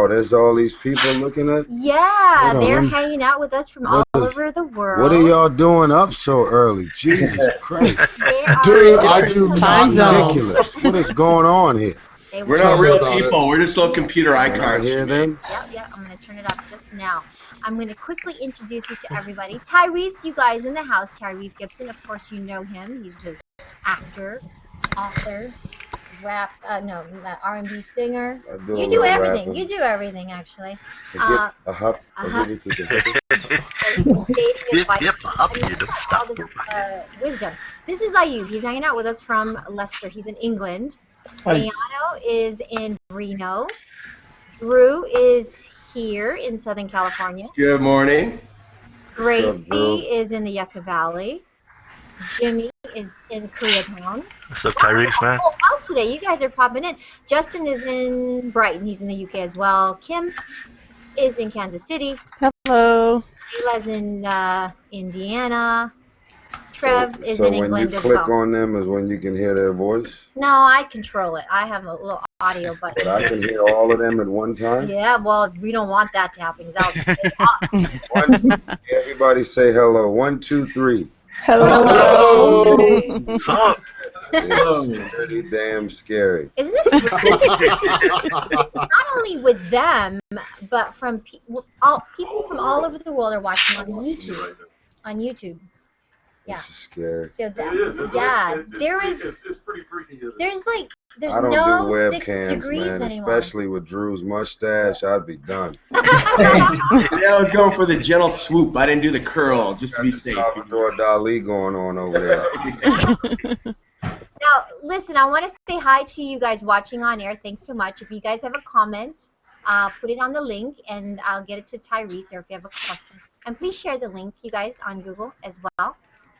there's all these people looking at. Yeah, Hold they're on. hanging out with us from all over the world. What are y'all doing up so early? Jesus Christ. Dude, I do Time not zones. know. Ridiculous. What is going on here? We're Tell not me real about it. people. We're just little computer Right icons. here then? Yep, I'm going to turn it up just now. I'm going to quickly introduce you to everybody. Tyrese, you guys in the house. Tyrese Gibson, of course, you know him. He's the actor, author, rap, R&B singer. I do a You do little everything. rapping. You do everything, actually. A hop, uh-huh. a hip, to the hip. Dating advice. Yep, I mean, he's got all this wisdom. This is Ayub. He's hanging out with us from Leicester. He's in England. Ayano is in Reno. Drew is here in Southern California. Good morning. Gracie is in the Yucca Valley. Jimmy is in Koreatown. What's up, Tyrese, man? Oh, else today? You guys are popping in. Justin is in Brighton. He's in the UK as well. Kim is in Kansas City. Hello. Ayla's in Indiana. Trev is So in when England you as click well. on them is when you can hear their voice? No, I control it. I have a little audio button. But I can hear all of them at one time? Yeah, well, we don't want that to happen because that would be One, everybody say hello. 1, 2, 3. Hello. What's up? It's pretty damn scary. Isn't it? Not only with them, but from people from all over the world are watching on YouTube. On YouTube. Yeah. This is scary. So that, It is. It's it's pretty freaky. Isn't it? There's I don't no do 6 webcams, degrees man. anymore. Especially with Drew's mustache, I'd be done. Yeah, I was going for the gentle swoop. I didn't do the curl just to be safe. Salvador Dali going on over there. Now, listen, I want to say hi to you guys watching on air. Thanks so much. If you guys have a comment, put it on the link, and I'll get it to Tyrese, or if you have a question. And please share the link, you guys, on Google as well.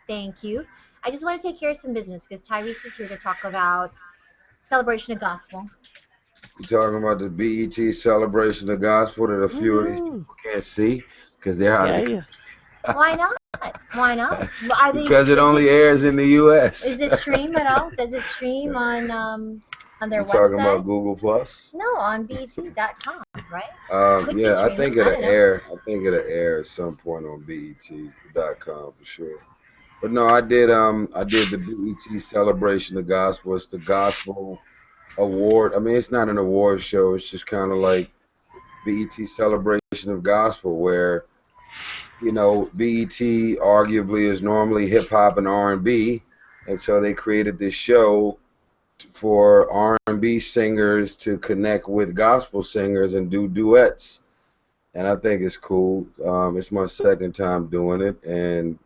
Thank you. I just want to take care of some business because Tyrese is here to talk about Celebration of Gospel. You talking about the BET celebration of gospel that a few of these people can't see because they're out of the Why not? Why not? because it only airs in the U.S. Is it stream at all? Does it stream on their You website? talking about Google Plus? No, on BET.com, right? Yeah, I think it'll air. I think it'll air at some point on BET.com for sure. But no, I did the BET celebration of gospel. It's the gospel award. I mean, it's not an award show. It's just kind of like BET celebration of gospel, where BET arguably is normally hip hop and R&B, and so they created this show for R&B singers to connect with gospel singers and do duets. And I think it's cool. It's my second time doing it, and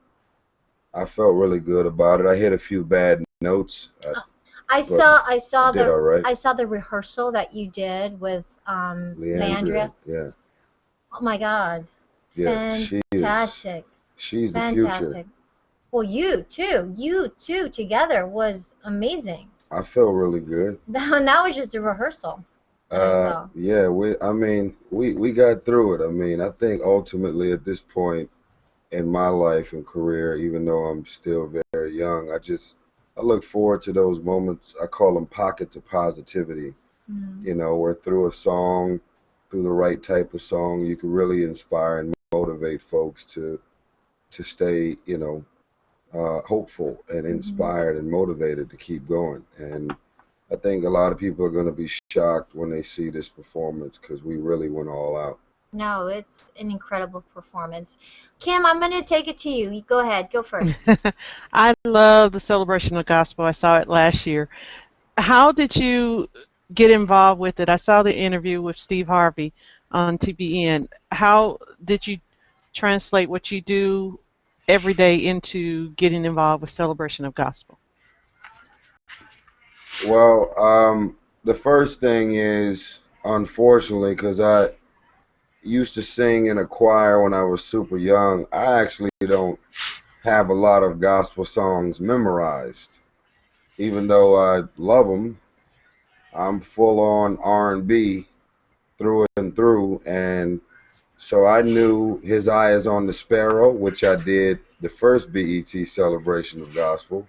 I felt really good about it. I hit a few bad notes. I saw the rehearsal that you did with Leandria. Yeah. Oh my God. Yeah. Fantastic. She's the Fantastic. future. Well, you two together was amazing. I felt really good. That was just a rehearsal. Yeah, we got through it. I mean, I think ultimately at this point in my life and career, even though I'm still very young, I look forward to those moments. I call them pockets of positivity. Where through a song, through the right type of song, you can really inspire and motivate folks to stay, hopeful and inspired and motivated to keep going. And I think a lot of people are going to be shocked when they see this performance because we really went all out. No, it's an incredible performance. Kim, I'm going to take it to you. You go ahead. Go first. I love the Celebration of Gospel. I saw it last year. How did you get involved with it? I saw the interview with Steve Harvey on TBN. How did you translate what you do every day into getting involved with Celebration of Gospel? Well, the first thing is, unfortunately, because I used to sing in a choir when I was super young, I actually don't have a lot of gospel songs memorized. Even though I love them, I'm full on R&B through and through. And so I knew His Eye is on the Sparrow, which I did the first BET celebration of gospel.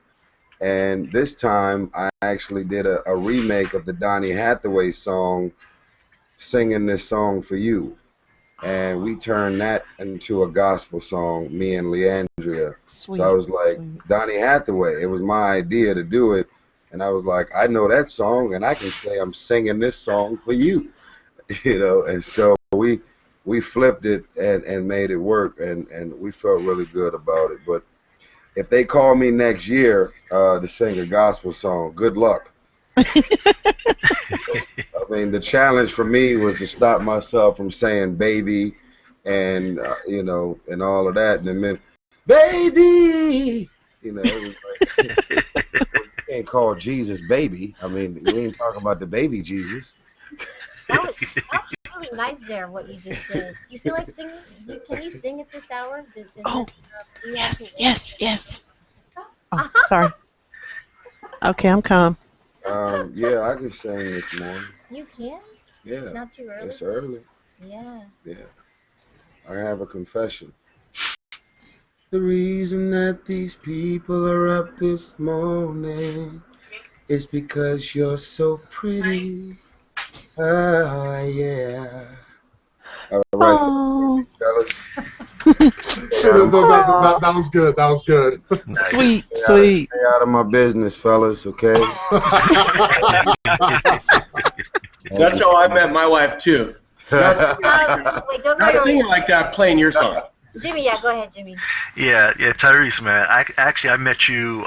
And this time I actually did a remake of the Donny Hathaway song singing this song for you. And we turned that into a gospel song, me and Leandria. Sweet. So I was like, sweet. Donny Hathaway. It was my idea to do it. And I was like, I know that song, and I can say I'm singing this song for you, you know. And so we flipped it and made it work, and we felt really good about it. But if they call me next year to sing a gospel song, good luck. I mean, the challenge for me was to stop myself from saying baby and, you know, and all of that. And then, baby, you know, it was like, you can't call Jesus baby. I mean, we ain't talking about the baby Jesus. That was really nice there, what you just said. You feel like singing? Can you sing at this hour? Do you have to- Yes. Oh, sorry. Okay, I'm calm. Yeah, I can sing this morning. You can? Yeah, Not too early? it's early. Yeah. Yeah, I have a confession. The reason that these people are up this morning is because you're so pretty. Ah, yeah. All right, Oh, fellas. That was good. That was good. sweet. Stay out of my business, fellas, okay? That's how I met my wife too. Wait, don't Not go singing like that, playing your song. Jimmy, yeah, go ahead, Jimmy. Yeah, Tyrese, man. I met you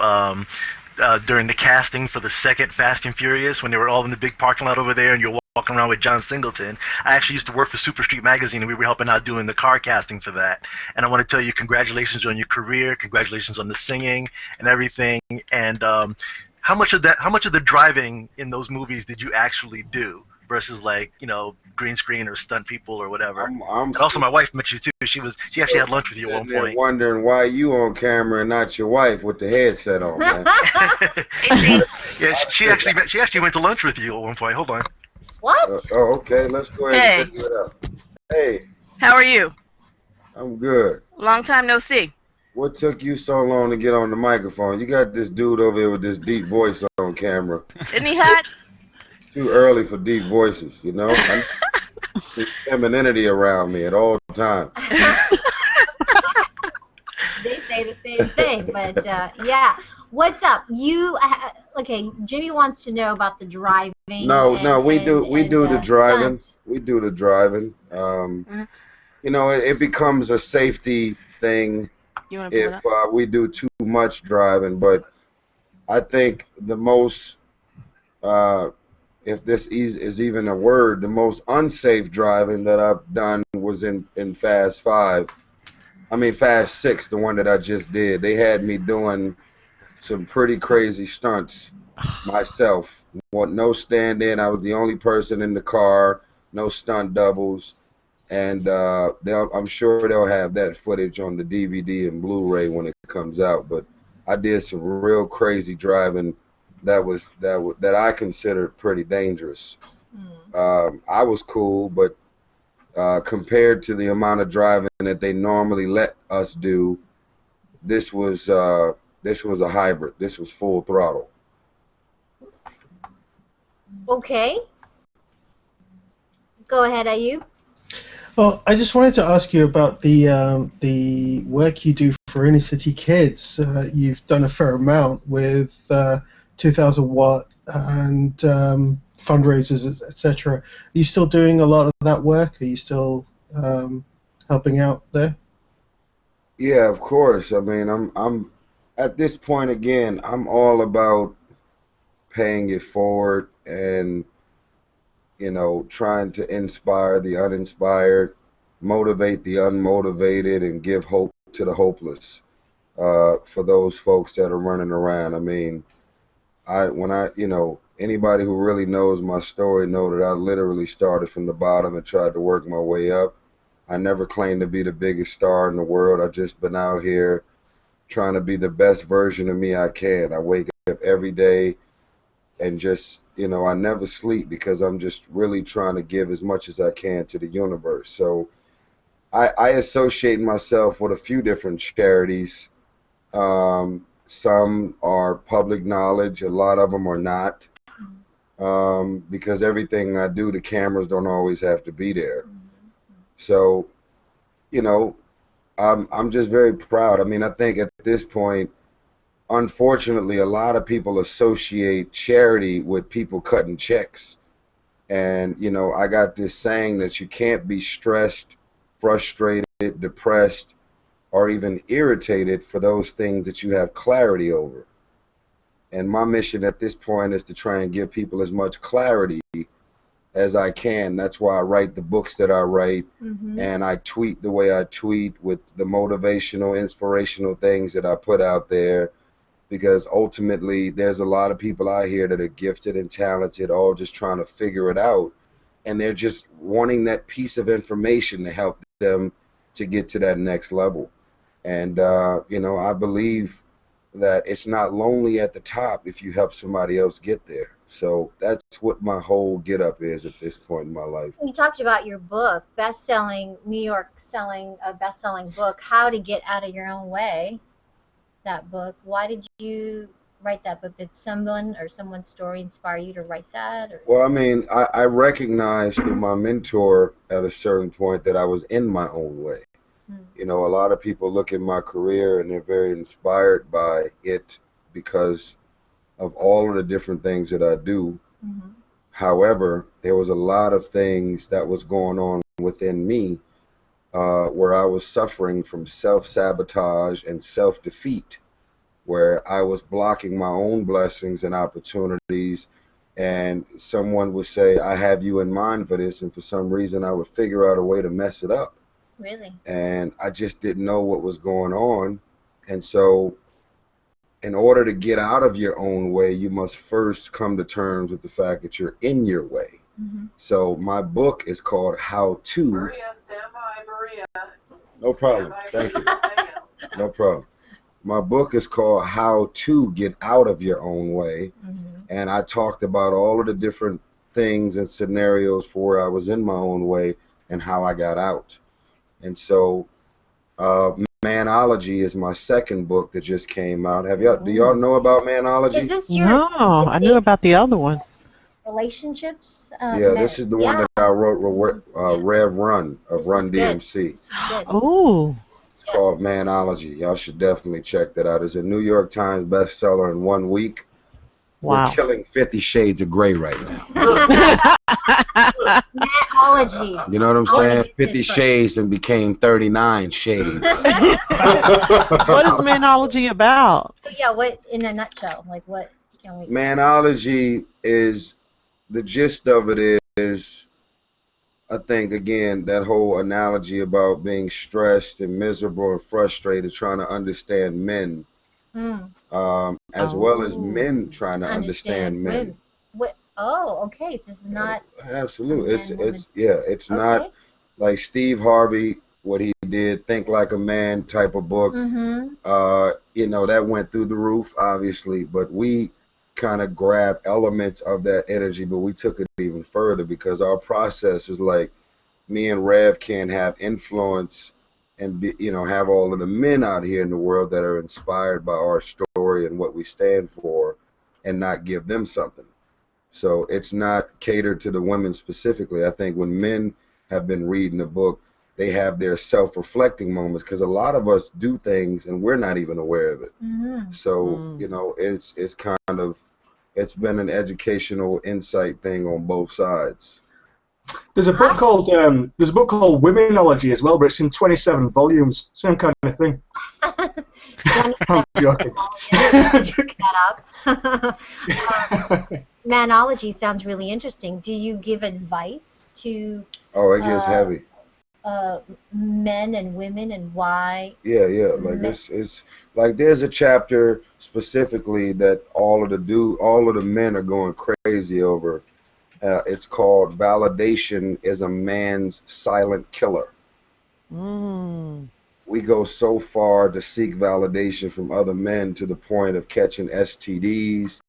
during the casting for the second Fast and Furious when they were all in the big parking lot over there, and you're walking around with John Singleton. I actually used to work for Super Street Magazine, and we were helping out doing the car casting for that. And I want to tell you, congratulations on your career, congratulations on the singing and everything. And how much of the driving in those movies did you actually do versus, like, you know, green screen or stunt people or whatever? I'm and also, my wife met you too. She actually had lunch with you at one point. Wondering why you on camera and not your wife with the headset on, man. Yeah, she actually went to lunch with you at one point. Hold on. What? Okay, let's go ahead and figure it out. Hey, How are you? I'm good. Long time no see. What took you so long to get on the microphone? You got this dude over here with this deep voice on camera. Isn't he hot? It's too early for deep voices, you know? There's femininity around me at all times. They say the same thing, but yeah. What's up? Okay, Jimmy wants to know about the driving. No, we do the driving. stunts. We do the driving. You know, it becomes a safety thing You want to pull it if up? we do too much driving, but I think the most, if this is even a word, the most unsafe driving that I've done was in Fast 6, the one that I just did. They had me doing some pretty crazy stunts myself. No stand-in. I was the only person in the car, no stunt doubles. And I'm sure they'll have that footage on the DVD and Blu-ray when it comes out. But I did some real crazy driving that I considered pretty dangerous. I was cool, but compared to the amount of driving that they normally let us do, this was a hybrid. This was full throttle. Okay. Go ahead, Ayub. Well, I just wanted to ask you about the work you do for inner city kids. You've done a fair amount with 2000 Watt and fundraisers, etc. Are you still doing a lot of that work? Are you still helping out there? Yeah, of course. I mean, I'm at this point again. I'm all about paying it forward and, you know, trying to inspire the uninspired, motivate the unmotivated, and give hope to the hopeless. For those folks that are running around. I mean, anybody who really knows my story know that I literally started from the bottom and tried to work my way up. I never claimed to be the biggest star in the world. I've just been out here trying to be the best version of me I can. I wake up every day and just, you know, I never sleep because I'm just really trying to give as much as I can to the universe. So I associate myself with a few different charities. Some are public knowledge. A lot of them are not. because everything I do, the cameras don't always have to be there. So, you know, I'm just very proud. I mean, I think at this point, unfortunately, a lot of people associate charity with people cutting checks. And, you know, I got this saying that you can't be stressed, frustrated, depressed, or even irritated for those things that you have clarity over. And my mission at this point is to try and give people as much clarity as I can. That's why I write the books that I write, and I tweet the way I tweet with the motivational, inspirational things that I put out there, because ultimately there's a lot of people out here that are gifted and talented, all just trying to figure it out, and they're just wanting that piece of information to help them to get to that next level. And you know, I believe that it's not lonely at the top if you help somebody else get there. So that's what my whole get up is at this point in my life. You talked about your book, best-selling, New York selling, a best-selling book, How to Get Out of Your Own Way. That book. Why did you write that book? Did someone or someone's story inspire you to write that? Or? Well, I mean, I recognized through my mentor at a certain point that I was in my own way. You know, a lot of people look at my career and they're very inspired by it because of all of the different things that I do. However, there was a lot of things that was going on within me where I was suffering from self-sabotage and self-defeat, where I was blocking my own blessings and opportunities. And someone would say, I have you in mind for this. And for some reason, I would figure out a way to mess it up. Really? And I just didn't know what was going on. And so in order to get out of your own way, you must first come to terms with the fact that you're in your way. So my book is called How To. Maria, stand by, Maria. No problem. Thank you. No problem. My book is called How To Get Out of Your Own Way. And I talked about all of the different things and scenarios for where I was in my own way and how I got out. And so Manology is my second book that just came out. Do y'all know about Manology? Is this your No, I knew about the other one. relationships? Yeah, this is the one that I wrote, Rev Run of This Run is good. DMC. This is good. Oh, It's called Manology. Y'all should definitely check that out. It's a New York Times bestseller in 1 week. wow. We're killing 50 Shades of Grey right now. Manology. You know what I'm I wanna saying? get 50 this Shades and became 39 Shades. What is Manology about? So yeah, what in a nutshell? Like what can we? Manology is, the gist of it is, I think, again, that whole analogy about being stressed and miserable and frustrated, trying to understand men, as well as men trying to understand men. women. What? Oh, okay. So this is not. Absolutely. a man, It's not Okay. like Steve Harvey, what he did, Think Like a Man type of book. You know, that went through the roof, obviously, but we kind of grabbed elements of that energy, but we took it even further because our process is like, me and Rev can have influence and be, you know, have all of the men out here in the world that are inspired by our story and what we stand for, and not give them something. So it's not catered to the women specifically. I think when men have been reading the book, they have their self-reflecting moments, because a lot of us do things and we're not even aware of it. So you know, it's kind of, it's been an educational insight thing on both sides. There's a book called Womenology as well, but it's in 27 volumes. Same kind of thing. I'm joking. That up. Manology sounds really interesting. Do you give advice to Oh, it gets heavy. men and women and why? Yeah. Like it's like there's a chapter specifically that all of the men are going crazy over. It's called Validation is a Man's Silent Killer. We go so far to seek validation from other men to the point of catching STDs,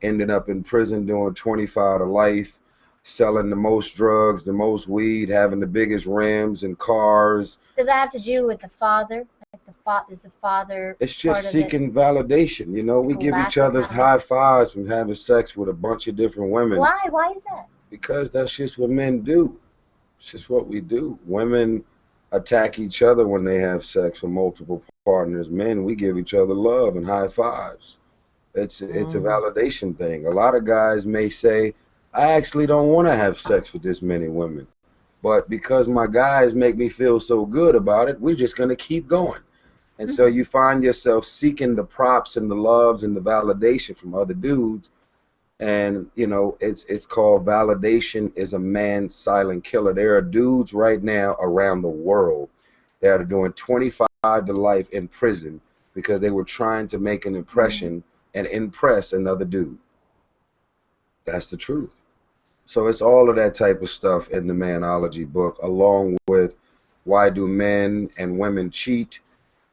ending up in prison doing 25 to life, selling the most drugs, the most weed, having the biggest rims and cars. Does that have to do with the father? Like the is the father It's part just of seeking validation. You know, we Like a give lack each of other's validation. high fives from having sex with a bunch of different it? women Why is that? because that's just what men do. It's just what we do. Women attack each other when they have sex with multiple partners. Men, we give each other love and high fives. It's a validation thing. A lot of guys may say, I actually don't want to have sex with this many women. But because my guys make me feel so good about it, we're just going to keep going. And so you find yourself seeking the props and the loves and the validation from other dudes. And, you know, it's called validation is a man's silent killer. There are dudes right now around the world that are doing 25 to life in prison because they were trying to make an impression and impress another dude. That's the truth. So it's all of that type of stuff in the Manology book, along with why do men and women cheat,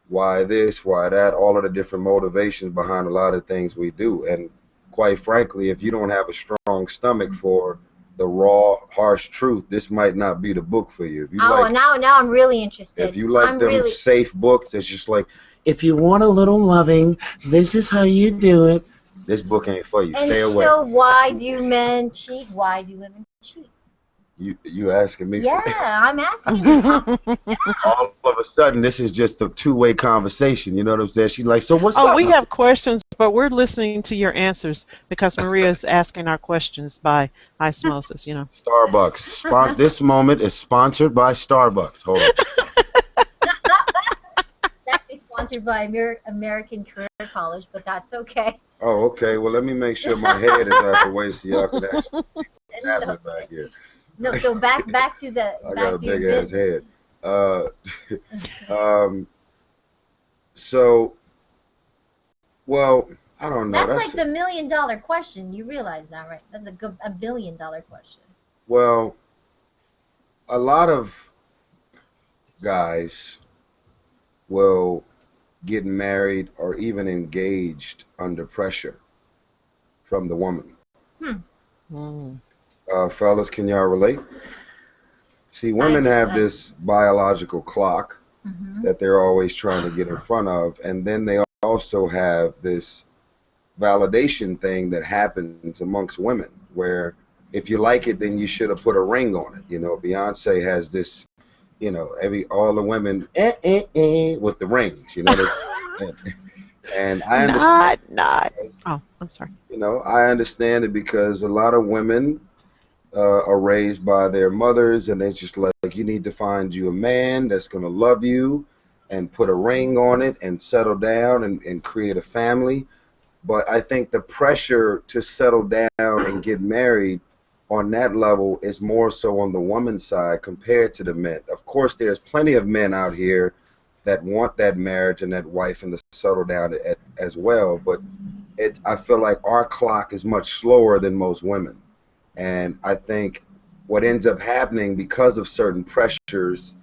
why this, why that, all of the different motivations behind a lot of things we do. And quite frankly, if you don't have a strong stomach for the raw, harsh truth, this might not be the book for you. If you Now I'm really interested. if you like I'm them really safe books, it's just like, if you want a little loving, this is how you do it. This book ain't for you. And Stay away. so why do men cheat? Why do women cheat? You asking me? Yeah, I'm asking you. All of a sudden, this is just a two-way conversation. You know what I'm saying? She's like, so what's up? Oh, we have questions, but we're listening to your answers because Maria is asking our questions by osmosis, you know. Starbucks. This moment is sponsored by Starbucks. Hold on. It's actually sponsored by American Career College, but that's okay. Oh, okay. Well, let me make sure my head is out the way so y'all can actually see what's happening back here. No, so back to the I back got a to your big ass business. head. So, well, I don't know. That's like the $1 million question. You realize that, right? That's a $1 billion question. Well, a lot of guys will get married or even engaged under pressure from the woman. Fellas, can y'all relate? See, women have this biological clock that they're always trying to get in front of, and then they also have this validation thing that happens amongst women where if you like it, then you should have put a ring on it. You know, Beyonce has this, you know, all the women with the rings, you know. And I understand. Oh, I'm sorry. You know, I understand it because a lot of women are raised by their mothers, and they just like, you need to find you a man that's going to love you and put a ring on it and settle down and create a family. But I think the pressure to settle down and get married on that level is more so on the woman's side compared to the men. Of course, there's plenty of men out here that want that marriage and that wife and to settle down as well. But I feel like our clock is much slower than most women. And I think what ends up happening because of certain pressures,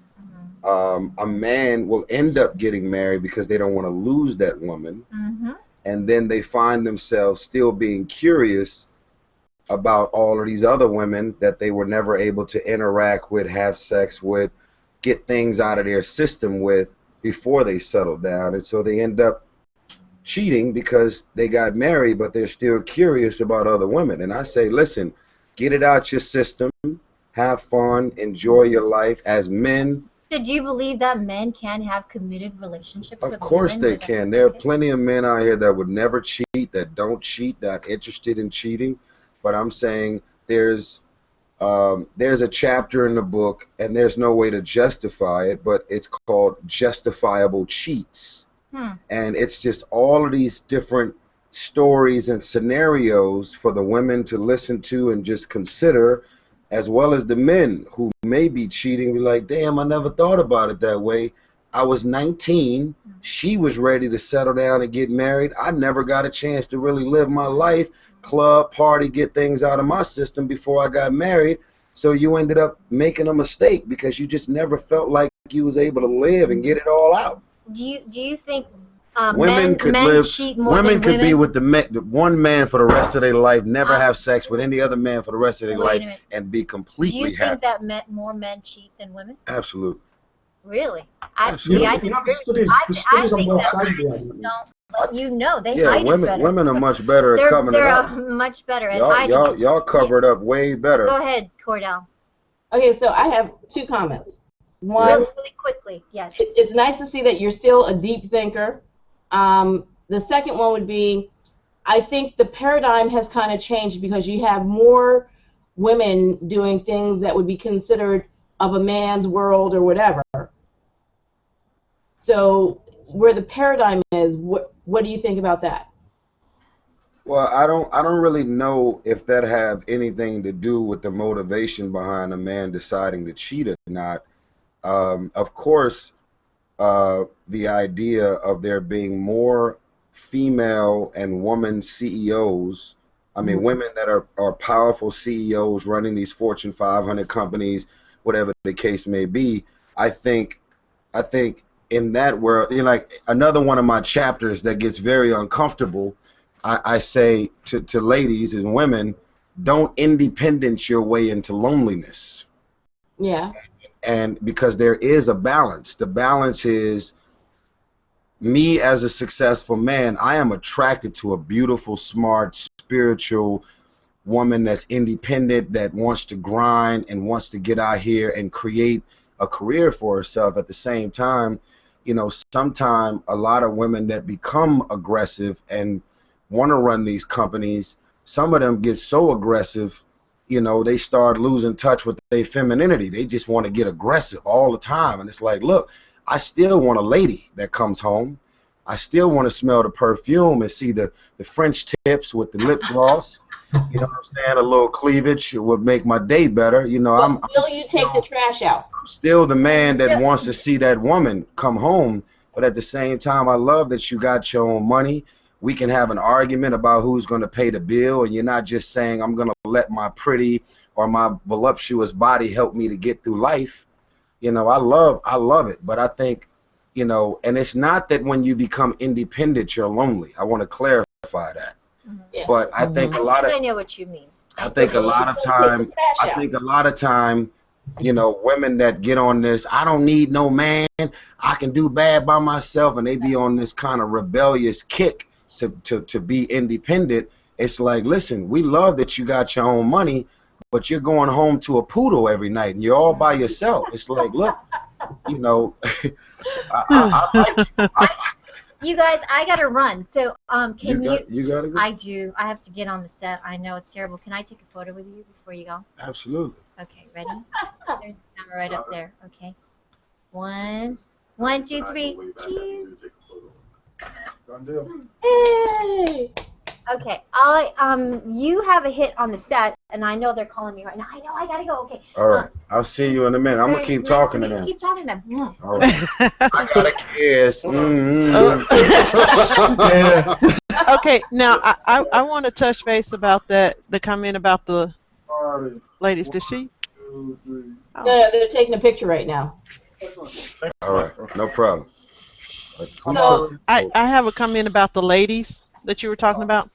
a man will end up getting married because they don't want to lose that woman. And then they find themselves still being curious about all of these other women that they were never able to interact with, have sex with, get things out of their system with before they settled down. And so they end up cheating because they got married, but they're still curious about other women. And I say, listen, get it out your system, have fun, enjoy your life as men. So do you believe that men can have committed relationships with Of course women? they can. There are plenty of men out here that would never cheat, that don't cheat, that are interested in cheating. But I'm saying there's a chapter in the book, and there's no way to justify it, but it's called Justifiable Cheats. And it's just all of these different stories and scenarios for the women to listen to and just consider, as well as the men who may be cheating. Be like, damn, I never thought about it that way. I was 19. She was ready to settle down and get married. I never got a chance to really live my life, club, party, get things out of my system before I got married. So you ended up making a mistake because you just never felt like you was able to live and get it all out. Do you think Women could men cheat more women than could women? be with the one man for the rest of their life, never have sex with any other man for the rest of their Wait a life, minute. and be Do completely you happy. think that more men cheat than women? Absolutely. Really? Absolutely. I You know, disagree. the studies on think both that sides of the women argument. don't let you know. They Yeah, hide it better. women are much better at covering it They're up. much better at hiding it. Y'all cover it up way better. Go ahead, Cordell. Okay, so I have two comments. One, Really quickly, yes. it's nice to see that you're still a deep thinker. The second one would be, I think the paradigm has kind of changed because you have more women doing things that would be considered of a man's world or whatever. So where the paradigm is, what do you think about that? Well, I don't really know if that have anything to do with the motivation behind a man deciding to cheat or not. Of course, the idea of there being more female and woman CEOs, I mean, women that are powerful CEOs running these Fortune 500 companies, whatever the case may be. I think in that world, like another one of my chapters that gets very uncomfortable, I say to ladies and women, don't independent your way into loneliness. Yeah. And because there is a balance. The balance is me as a successful man, I am attracted to a beautiful, smart, spiritual woman that's independent, that wants to grind and wants to get out here and create a career for herself. At the same time, sometimes a lot of women that become aggressive and want to run these companies, some of them get so aggressive, they start losing touch with their femininity. They just want to get aggressive all the time. And it's like, look, I still want a lady that comes home. I still want to smell the perfume and see the French tips with the lip gloss. You know what I'm saying? A little cleavage would make my day better. Will you take the trash out? I'm still the man that wants to see that woman come home. But at the same time, I love that you got your own money. We can have an argument about who's going to pay the bill, and you're not just saying, I'm going to let my pretty or my voluptuous body help me to get through life. I love it. But I think, and it's not that when you become independent, you're lonely. I want to clarify that. Yeah. But I think a lot of, I know what you mean. I think a lot of time, women that get on this, I don't need no man, I can do bad by myself, and they be on this kind of rebellious kick to be independent. It's like, listen, we love that you got your own money, but you're going home to a poodle every night and you're all by yourself. It's like, look, I like you. You guys, I gotta run. So, can you gotta go? I do. I have to get on the set. I know it's terrible. Can I take a photo with you before you go? Absolutely. Okay, ready? There's the camera right up there. Okay. One, two, three. Cheese. Hey! Okay. You have a hit on the set, and I know they're calling me right now. I know. I gotta go. Okay. All right. I'll see you in a minute. I'm gonna keep talking to them. Keep talking to them. All right. I got a kiss. Okay, now I want to touch base about the comment about the ladies. Did she? No, they're taking a picture right now. All right, no problem. So, I have a comment about the ladies that you were talking about.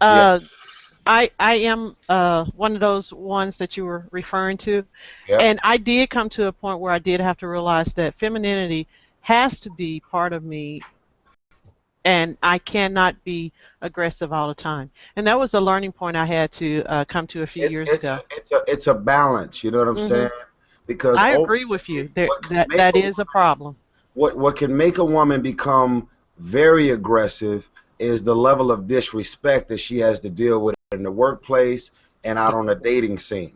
Yeah. I am one of those ones that you were referring to, Yeah. and I did come to a point where I did have to realize that femininity has to be part of me, and I cannot be aggressive all the time. And that was a learning point I had to come to a few years ago. It's a balance. You know what I'm saying? Because I agree with you. That is a problem. What can make a woman become very aggressive is the level of disrespect that she has to deal with in the workplace and out on the dating scene.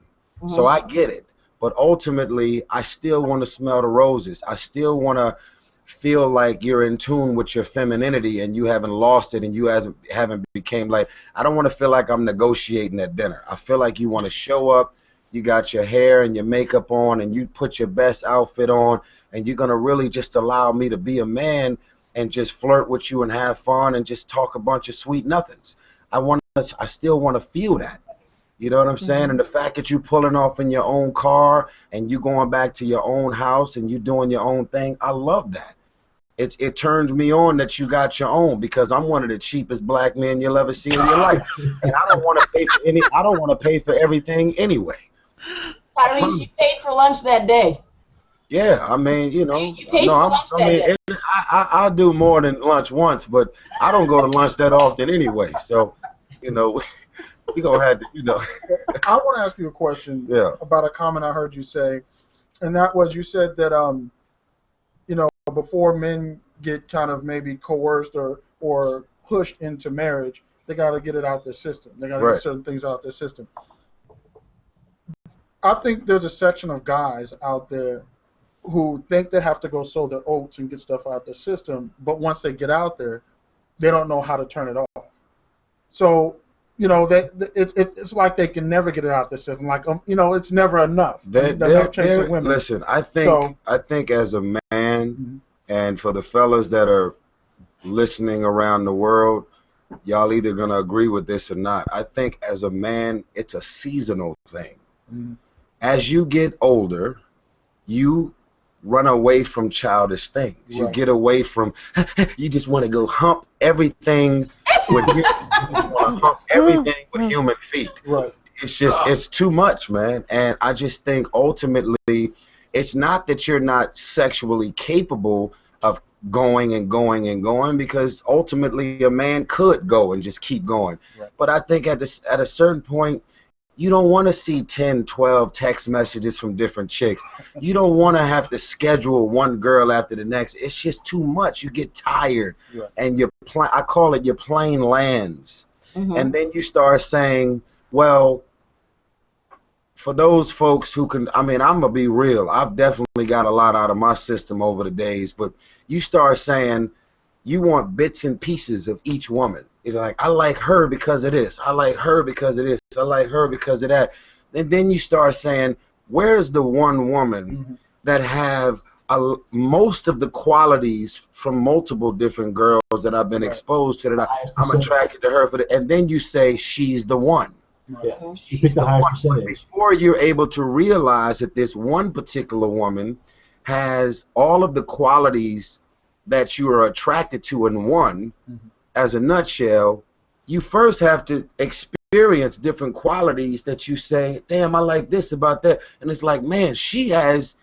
So I get it. But ultimately, I still want to smell the roses. I still want to feel like you're in tune with your femininity and you haven't lost it and you haven't became like, I don't want to feel like I'm negotiating at dinner. I feel like you want to show up, you got your hair and your makeup on and you put your best outfit on and you're going to really just allow me to be a man and just flirt with you and have fun and just talk a bunch of sweet nothings. I still want to feel that. You know what I'm saying? And the fact that you pulling off in your own car and you going back to your own house and you doing your own thing, I love that. It turns me on that you got your own, because I'm one of the cheapest black men you'll ever see in your life, and I don't want to pay for any. I don't want to pay for everything anyway. Tyrese, you paid for lunch that day. Yeah, I mean, You pay no, for lunch I that mean, day. I'll do more than lunch once, but I don't go to lunch that often anyway. So, we gonna have to, I want to ask you a question yeah. about a comment I heard you say, and that was you said that before men get kind of maybe coerced or pushed into marriage, they got to get it out their system. They got to Right. get certain things out their system. I think there's a section of guys out there who think they have to go sow their oats and get stuff out their system, but once they get out there, they don't know how to turn it off. So, it's like they can never get it out their system. Like, it's never enough. Enough chasing women. Listen, I think as a man, and for the fellas that are listening around the world, y'all either gonna agree with this or not. I think as a man, it's a seasonal thing. Mhm. As you get older, you run away from childish things. You Right. get away from, you just want to go hump everything with you just want to hump everything with human feet. Right. It's too much, man. And I just think ultimately it's not that you're not sexually capable of going and going and going, because ultimately a man could go and just keep going. Right. But I think at a certain point, you don't want to see 10, 12 text messages from different chicks. You don't want to have to schedule one girl after the next. It's just too much. You get tired, Right. and I call it your plane lands. Mhm. And then you start saying, well, for those folks who can, I mean, I'm going to be real. I've definitely got a lot out of my system over the days, but you start saying you want bits and pieces of each woman. It's like, I like her because of this. I like her because of this. I like her because of that. And then you start saying, where's the one woman that have most of the qualities from multiple different girls that I've been exposed to, that I'm attracted to her for and then you say she's the one. Yeah. You pick the highest percentage. Before you're able to realize that this one particular woman has all of the qualities that you are attracted to in one, as a nutshell, you first have to experience different qualities that you say, damn, I like this about that. And it's like, man, she has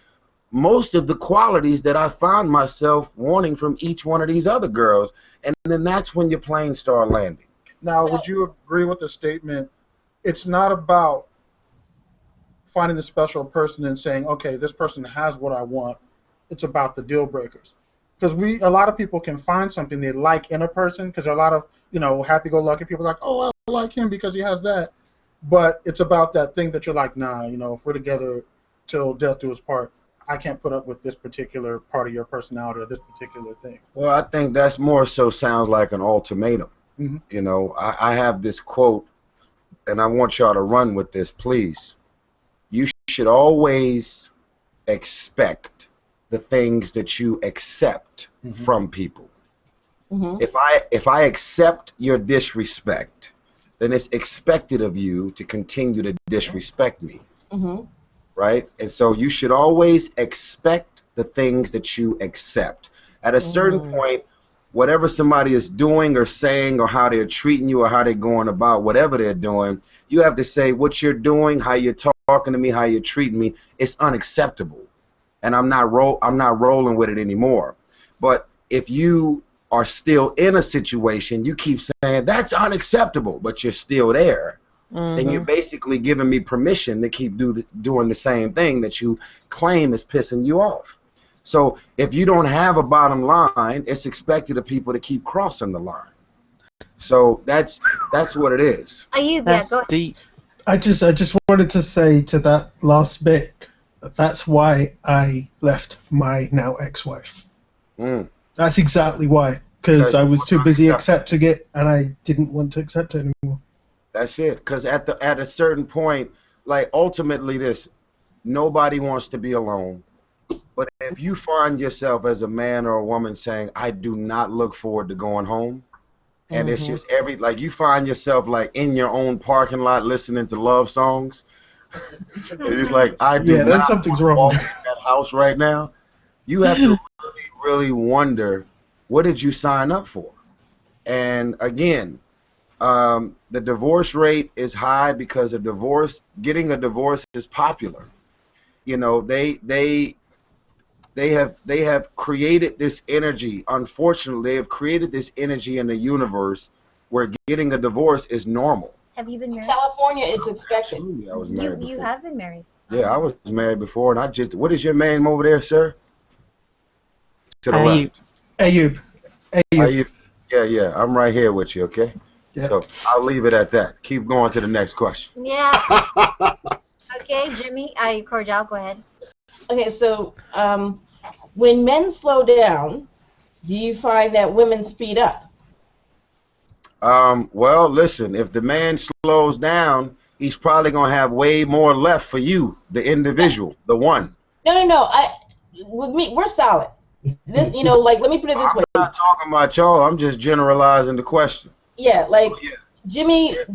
most of the qualities that I find myself wanting from each one of these other girls. And then that's when your plane start landing. Now, would you agree with the statement? It's not about finding the special person and saying, okay, this person has what I want. It's about the deal breakers. Because a lot of people can find something they like in a person, because there are a lot of, happy-go-lucky people like, oh, I like him because he has that. But it's about that thing that you're like, nah, if we're together till death do us part, I can't put up with this particular part of your personality or this particular thing. Well, I think that's more so sounds like an ultimatum. Mhm. I have this quote, and I want y'all to run with this, please. You should always expect the things that you accept from people. If I accept your disrespect, then it's expected of you to continue to disrespect me. Right? And so you should always expect the things that you accept. At a certain point, whatever somebody is doing or saying, or how they're treating you, or how they're going about whatever they're doing, you have to say, what you're doing, how you're talking to me, how you're treating me, it's unacceptable. And I'm not rolling with it anymore. But if you are still in a situation, you keep saying that's unacceptable, but you're still there, then you're basically giving me permission to keep doing the same thing that you claim is pissing you off. So if you don't have a bottom line, it's expected of people to keep crossing the line. So that's what it is. That's deep. I just wanted to say to that last bit, that's why I left my now ex-wife. That's exactly why. Because I was too busy accepting it, and I didn't want to accept it anymore. That's it. Because at a certain point, like ultimately nobody wants to be alone. But if you find yourself as a man or a woman saying, I do not look forward to going home, and it's just like you find yourself like in your own parking lot listening to love songs, it's like, I do then not something's want to wrong. walk in that house right now. You have to really, really wonder, what did you sign up for? And again, the divorce rate is high because getting a divorce is popular. they have created this energy. Unfortunately, they have created this energy in the universe where getting a divorce is normal. Have you been married? California, it's expected. Absolutely, I was married You before. have been married. Yeah, I was married before, and I just. What is your name over there, sir? To the Ayub. left. Ayub. Ayub. Yeah, I'm right here with you. Okay. Yeah. So I'll leave it at that. Keep going to the next question. Yeah. Okay, Jimmy. Cordell, go ahead. Okay, so when men slow down, do you find that women speed up? Well, listen. If the man slows down, he's probably gonna have way more left for you, the individual, the one. No. With me, we're solid. This, like, let me put it this way. I'm not talking about y'all. I'm just generalizing the question. Yeah, like Yeah. Jimmy Here's the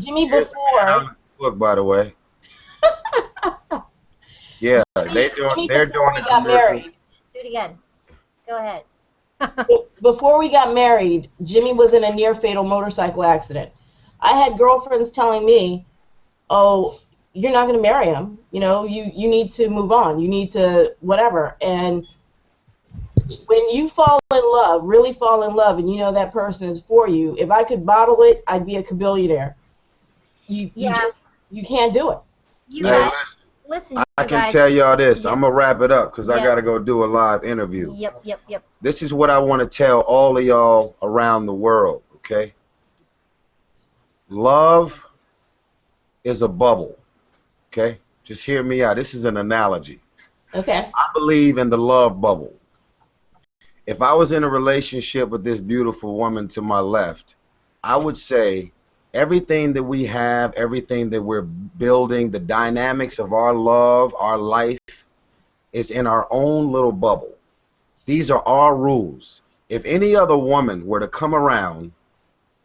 before. man on the book, by the way. Yeah, they're doing before the we got commercial. married. Do it again. Go ahead. Before we got married, Jimmy was in a near fatal motorcycle accident. I had girlfriends telling me, "Oh, you're not going to marry him. You need to move on. You need to whatever." And when you fall in love, really fall in love, and you know that person is for you, if I could bottle it, I'd be a billionaire. You can't do it. You Hey, guys, listen. I you can guys. tell y'all this. Yep. I'm gonna wrap it up because I Yep. gotta go do a live interview. Yep. This is what I want to tell all of y'all around the world. Okay. Love is a bubble. Okay. Just hear me out. This is an analogy. Okay. I believe in the love bubble. If I was in a relationship with this beautiful woman to my left, I would say everything that we have, everything that we're building, the dynamics of our love, our life is in our own little bubble. These are our rules. If any other woman were to come around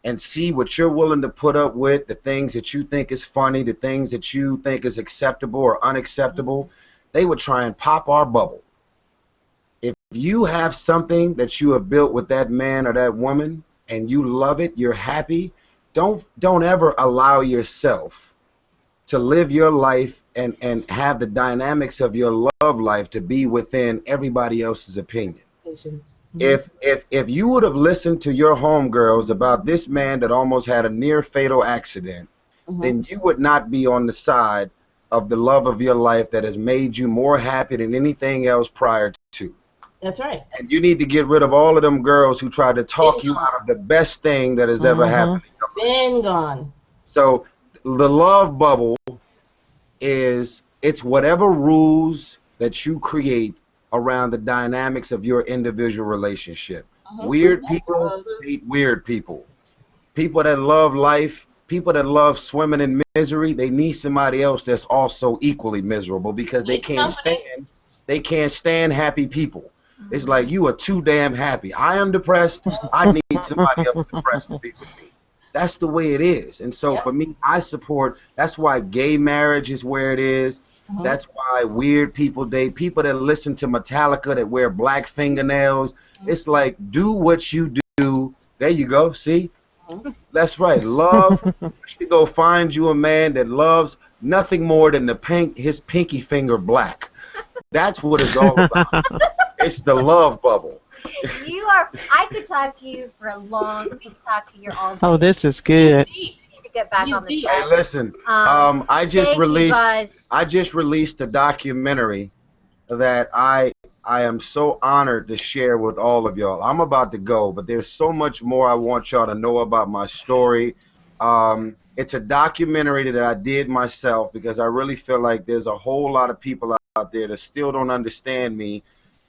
and see what you're willing to put up with, the things that you think is funny, the things that you think is acceptable or unacceptable, they would try and pop our bubble. If you have something that you have built with that man or that woman and you love it, you're happy, don't ever allow yourself to live your life and have the dynamics of your love life to be within everybody else's opinion. If you would have listened to your homegirls about this man that almost had a near fatal accident, then you would not be on the side of the love of your life that has made you more happy than anything else prior to. That's right. And you need to get rid of all of them girls who tried to talk you out of the best thing that has ever happened. Been gone. So the love bubble it's whatever rules that you create around the dynamics of your individual relationship. Weird people hate weird people. People that love life, people that love swimming in misery, they need somebody else that's also equally miserable because they can't stand happy people. It's like, you are too damn happy. I am depressed. I need somebody else depressed to be with me. That's the way it is. And so for me, I support, that's why gay marriage is where it is. That's why weird people date people that listen to Metallica, that wear black fingernails. It's like, do what you do. There you go. See? That's right. Love. You should go find you a man that loves nothing more than to paint his pinky finger black. That's what it's all about. It's the love bubble. I could talk to you for a long. We could talk to you all day. Oh, this is good. You need to get back on the Hey, listen. I just released a documentary that I am so honored to share with all of y'all. I'm about to go, but there's so much more I want y'all to know about my story. It's a documentary that I did myself because I really feel like there's a whole lot of people out there that still don't understand me,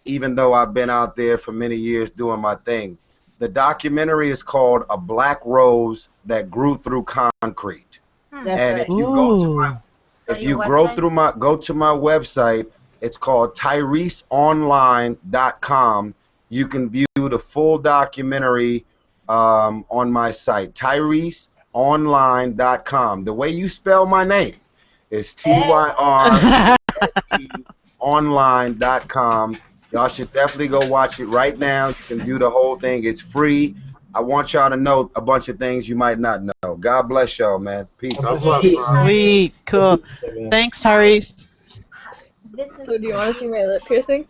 even though I've been out there for many years doing my thing. The documentary is called A Black Rose That Grew Through Concrete. And if you go to my website, it's called TyreseOnline.com. You can view the full documentary on my site, TyreseOnline.com. The way you spell my name is TyreseOnline.com. Y'all should definitely go watch it right now. You can view the whole thing. It's free. I want y'all to know a bunch of things you might not know. God bless y'all, man. Peace. Sweet. Cool. Thanks, Tyrese. This is So do you want to see my lip piercing?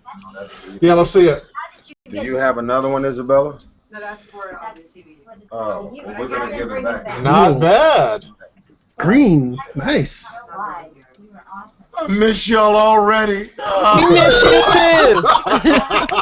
Yeah, let's see it. Do you have another one, Isabella? No, that's for the TV. Oh, well, we're gonna give it back. Not bad. Green. Nice. I miss y'all already. We miss you too.